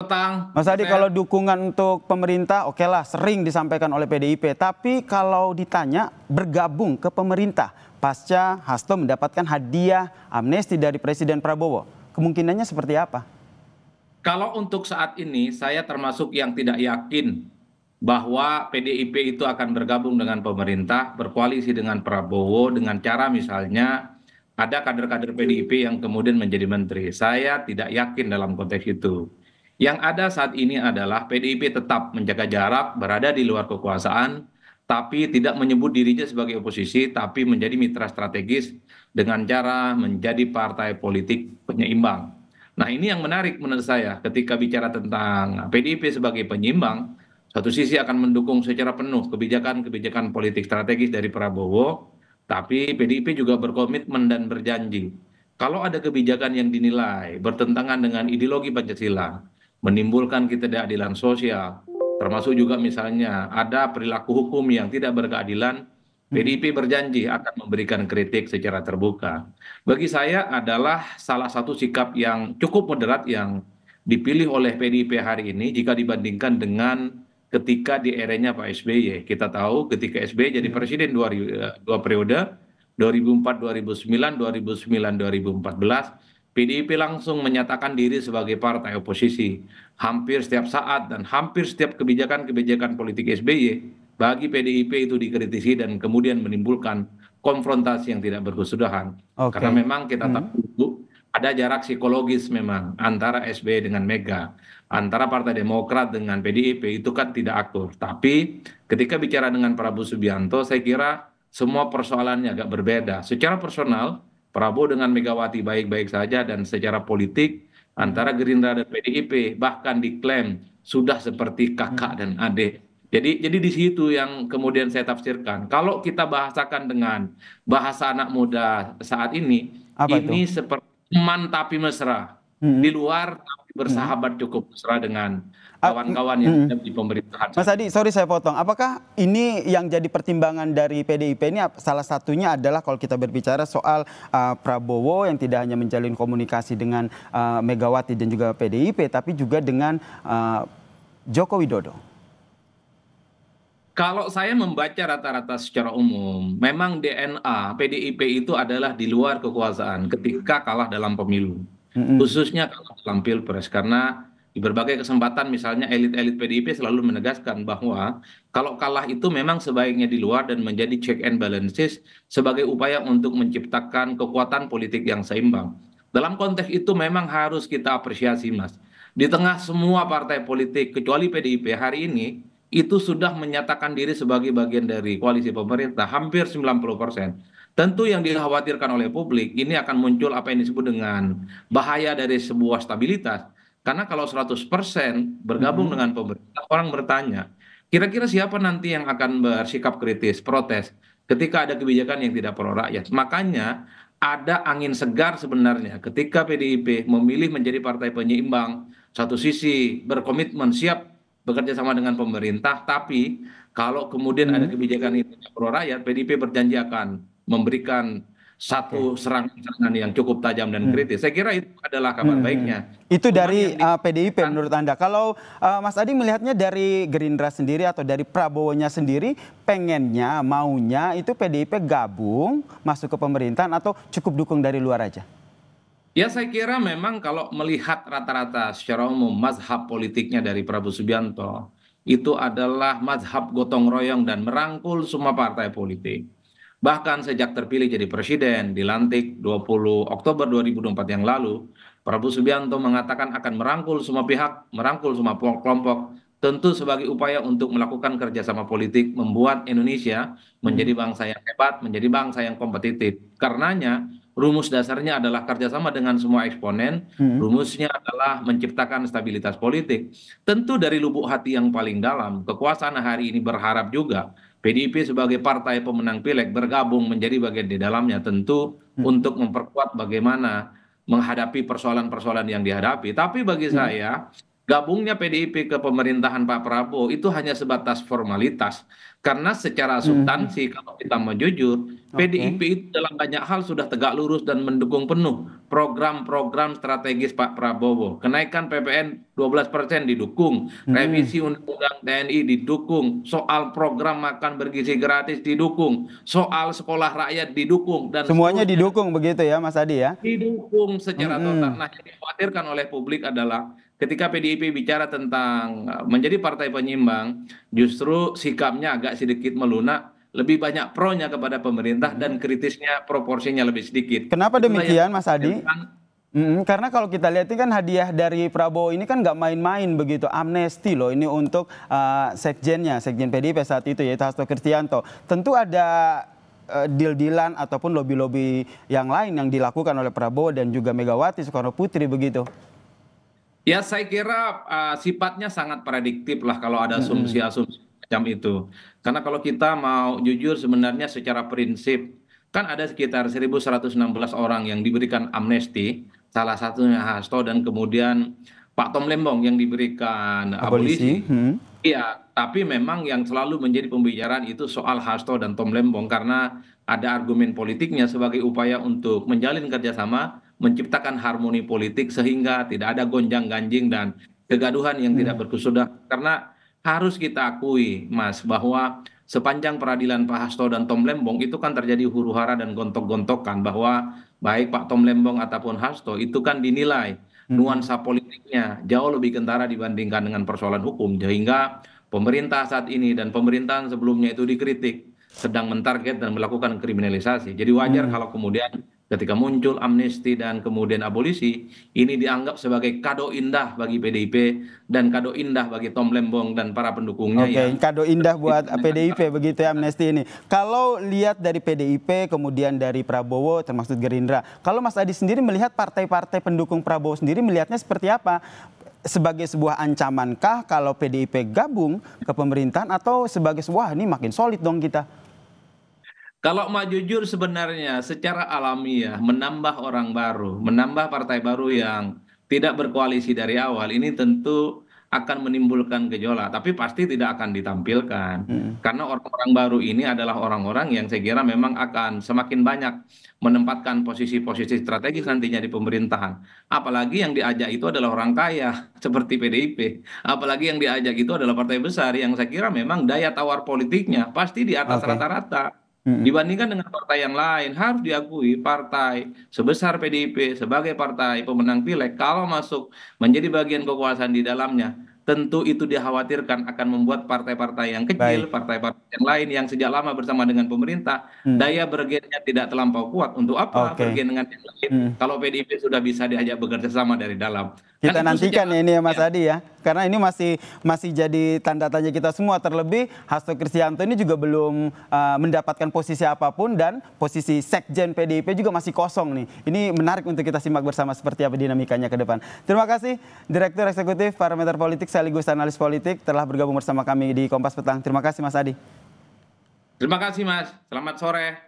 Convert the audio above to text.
petang, Mas Mas Adi, Fer. kalau dukungan untuk pemerintah, oke lah, sering disampaikan oleh PDIP. Tapi kalau ditanya bergabung ke pemerintah, pasca Hasto mendapatkan hadiah amnesti dari Presiden Prabowo, kemungkinannya seperti apa? Kalau untuk saat ini, saya termasuk yang tidak yakin bahwa PDIP itu akan bergabung dengan pemerintah, berkoalisi dengan Prabowo, dengan cara misalnya ada kader-kader PDIP yang kemudian menjadi menteri. Saya tidak yakin dalam konteks itu. Yang ada saat ini adalah PDIP tetap menjaga jarak, berada di luar kekuasaan, tapi tidak menyebut dirinya sebagai oposisi, tapi menjadi mitra strategis dengan cara menjadi partai politik penyeimbang. Nah, ini yang menarik menurut saya ketika bicara tentang PDIP sebagai penyeimbang, satu sisi akan mendukung secara penuh kebijakan-kebijakan politik strategis dari Prabowo, tapi PDIP juga berkomitmen dan berjanji. Kalau ada kebijakan yang dinilai bertentangan dengan ideologi Pancasila, menimbulkan ketidakadilan sosial, termasuk juga misalnya ada perilaku hukum yang tidak berkeadilan, Mhm. PDIP berjanji akan memberikan kritik secara terbuka. Bagi saya adalah salah satu sikap yang cukup moderat yang dipilih oleh PDIP hari ini jika dibandingkan dengan ketika di eranya Pak SBY. Kita tahu ketika SBY jadi Mhm. presiden dua periode, 2004, 2009, 2009, 2014, PDIP langsung menyatakan diri sebagai partai oposisi. Hampir setiap saat dan hampir setiap kebijakan-kebijakan politik SBY bagi PDIP itu dikritisi dan kemudian menimbulkan konfrontasi yang tidak berkesudahan. Karena Oke. memang kita Mhm. tahu ada jarak psikologis memang antara SBY dengan Mega, antara Partai Demokrat dengan PDIP itu kan tidak akur. Tapi ketika bicara dengan Prabowo Subianto, saya kira semua persoalannya agak berbeda. Secara personal, Prabowo dengan Megawati baik-baik saja dan secara politik Mhm. antara Gerindra dan PDIP bahkan diklaim sudah seperti kakak Mhm. dan adik. Jadi di situ yang kemudian saya tafsirkan. Kalau kita bahasakan dengan bahasa anak muda saat Apa itu? ini seperti teman tapi mesra. Di Mhm. luar tapi Mhm. bersahabat cukup mesra dengan Mhm. kawan-kawan yang Mhm. ada di pemerintahan Mas saat Adi, ini. sorry saya potong. Apakah ini yang jadi pertimbangan dari PDIP ini salah satunya adalah kalau kita berbicara soal Prabowo yang tidak hanya menjalin komunikasi dengan Megawati dan juga PDIP, tapi juga dengan Joko Widodo. Kalau saya membaca rata-rata secara umum, memang DNA PDIP itu adalah di luar kekuasaan ketika kalah dalam pemilu. Mhm. Khususnya kalah dalam pilpres. Karena di berbagai kesempatan misalnya elit-elit PDIP selalu menegaskan bahwa kalau kalah itu memang sebaiknya di luar dan menjadi check and balances sebagai upaya untuk menciptakan kekuatan politik yang seimbang. Dalam konteks itu memang harus kita apresiasi, Mas. Di tengah semua partai politik kecuali PDIP hari ini itu sudah menyatakan diri sebagai bagian dari koalisi pemerintah hampir 90%. Tentu yang dikhawatirkan oleh publik ini akan muncul apa yang disebut dengan bahaya dari sebuah stabilitas. Karena kalau 100% bergabung Mhm. dengan pemerintah, orang bertanya, kira-kira siapa nanti yang akan bersikap kritis, protes ketika ada kebijakan yang tidak pro rakyat. Makanya ada angin segar sebenarnya ketika PDIP memilih menjadi partai penyeimbang. Satu sisi berkomitmen siap bekerja sama dengan pemerintah, tapi kalau kemudian ada Mhm. kebijakan itu pro rakyat, PDIP berjanji akan memberikan Oke. satu serangan-serangan yang cukup tajam dan Mhm. kritis. Saya kira itu adalah kabar Mhm. baiknya. Itu Cuman dari yang PDIP dikatakan, menurut Anda. Kalau Mas Adi melihatnya dari Gerindra sendiri atau dari Prabowo-nya sendiri, pengennya, maunya itu PDIP gabung masuk ke pemerintahan atau cukup dukung dari luar aja? ya saya kira memang kalau melihat rata-rata secara umum mazhab politiknya dari Prabowo Subianto, itu adalah mazhab gotong royong dan merangkul semua partai politik. Bahkan sejak terpilih jadi presiden, dilantik 20 Oktober 2024 yang lalu, Prabowo Subianto mengatakan akan merangkul semua pihak, merangkul semua kelompok, tentu sebagai upaya untuk melakukan kerjasama politik, membuat Indonesia menjadi Mhm. bangsa yang hebat, menjadi bangsa yang kompetitif. Karenanya, rumus dasarnya adalah kerjasama dengan semua eksponen, Mhm. rumusnya adalah menciptakan stabilitas politik. Tentu dari lubuk hati yang paling dalam, kekuasaan hari ini berharap juga PDIP sebagai partai pemenang pileg bergabung menjadi bagian di dalamnya tentu Mhm. untuk memperkuat bagaimana menghadapi persoalan-persoalan yang dihadapi. Tapi bagi Mhm. saya gabungnya PDIP ke pemerintahan Pak Prabowo itu hanya sebatas formalitas. Karena secara Mhm. substansi kalau kita mau jujur, PDIP Oke. itu dalam banyak hal sudah tegak lurus dan mendukung penuh program-program strategis Pak Prabowo. Kenaikan PPN 12% didukung, Mhm. revisi Undang-Undang TNI didukung, soal program makan bergizi gratis didukung, soal sekolah rakyat didukung, dan Semuanya seterusnya didukung begitu ya Mas Adi ya? didukung secara total. Mhm. Nah, yang dikhawatirkan oleh publik adalah ketika PDIP bicara tentang menjadi partai penyimbang, justru sikapnya agak sedikit melunak, lebih banyak pro-nya kepada pemerintah dan Mhm. kritisnya proporsinya lebih sedikit. Kenapa Itulah yang demikian Mas Adi? dikhawatirkan. Karena kalau kita lihat ini kan hadiah dari Prabowo ini kan nggak main-main begitu, amnesti loh ini untuk sekjennya, sekjen PDIP saat itu yaitu Hasto Kristianto. Tentu ada deal-dealan ataupun lobby-lobby yang lain yang dilakukan oleh Prabowo dan juga Megawati Soekarno Putri begitu. Ya, saya kira sifatnya sangat prediktif lah kalau ada Mhm. asumsi-asumsi macam itu. Karena kalau kita mau jujur sebenarnya secara prinsip, kan ada sekitar 1.116 orang yang diberikan amnesti, salah satunya Hasto dan kemudian Pak Tom Lembong yang diberikan Abolisi. abolisi. Iya, tapi memang yang selalu menjadi pembicaraan itu soal Hasto dan Tom Lembong karena ada argumen politiknya sebagai upaya untuk menjalin kerjasama, menciptakan harmoni politik sehingga tidak ada gonjang-ganjing dan kegaduhan yang tidak Mhm. berkesudahan. Karena harus kita akui, Mas, bahwa sepanjang peradilan Pak Hasto dan Tom Lembong itu kan terjadi huru-hara dan gontok-gontokan bahwa baik Pak Tom Lembong ataupun Hasto itu kan dinilai Mhm. nuansa politiknya jauh lebih kentara dibandingkan dengan persoalan hukum sehingga pemerintah saat ini dan pemerintahan sebelumnya itu dikritik sedang mentarget dan melakukan kriminalisasi. Jadi wajar Mhm. kalau kemudian ketika muncul amnesti dan kemudian abolisi ini dianggap sebagai kado indah bagi PDIP dan kado indah bagi Tom Lembong dan para pendukungnya Oke, yang kado indah buat PDIP begitu ya amnesti ini. Kalau lihat dari PDIP, kemudian dari Prabowo, termasuk Gerindra. Kalau Mas Adi sendiri melihat partai-partai pendukung Prabowo sendiri melihatnya seperti apa? Sebagai sebuah ancamankah kalau PDIP gabung ke pemerintahan atau sebagai sebuah ini makin solid dong kita? kalau mau jujur sebenarnya secara alamiah menambah orang baru, menambah partai baru yang tidak berkoalisi dari awal ini tentu akan menimbulkan gejolak, tapi pasti tidak akan ditampilkan. Mhm. Karena orang-orang baru ini adalah orang-orang yang saya kira memang akan semakin banyak menempatkan posisi-posisi strategis nantinya di pemerintahan. Apalagi yang diajak itu adalah orang kaya seperti PDIP. Apalagi yang diajak itu adalah partai besar yang saya kira memang daya tawar politiknya pasti di atas Oke. rata-rata. Mhm. Dibandingkan dengan partai yang lain, harus diakui partai sebesar PDIP sebagai partai pemenang pileg, kalau masuk menjadi bagian kekuasaan di dalamnya, tentu itu dikhawatirkan akan membuat partai-partai yang kecil, Baik. partai-partai yang lain yang sejak lama bersama dengan pemerintah, Mhm. daya bergennya tidak terlampau kuat. Untuk apa Oke. bergen dengan yang lain Mhm. kalau PDIP sudah bisa diajak bekerja sama dari dalam? Kan Kita itu sejak nantikan ya ini ya Mas awalnya. Adi ya. Karena ini masih masih jadi tanda tanya kita semua. Terlebih Hasto Kristianto ini juga belum mendapatkan posisi apapun dan posisi sekjen PDIP juga masih kosong nih. Ini menarik untuk kita simak bersama seperti apa dinamikanya ke depan. Terima kasih Direktur Eksekutif Parameter Politik sekaligus analis politik telah bergabung bersama kami di Kompas Petang. Terima kasih Mas Adi. Terima kasih Mas, selamat sore.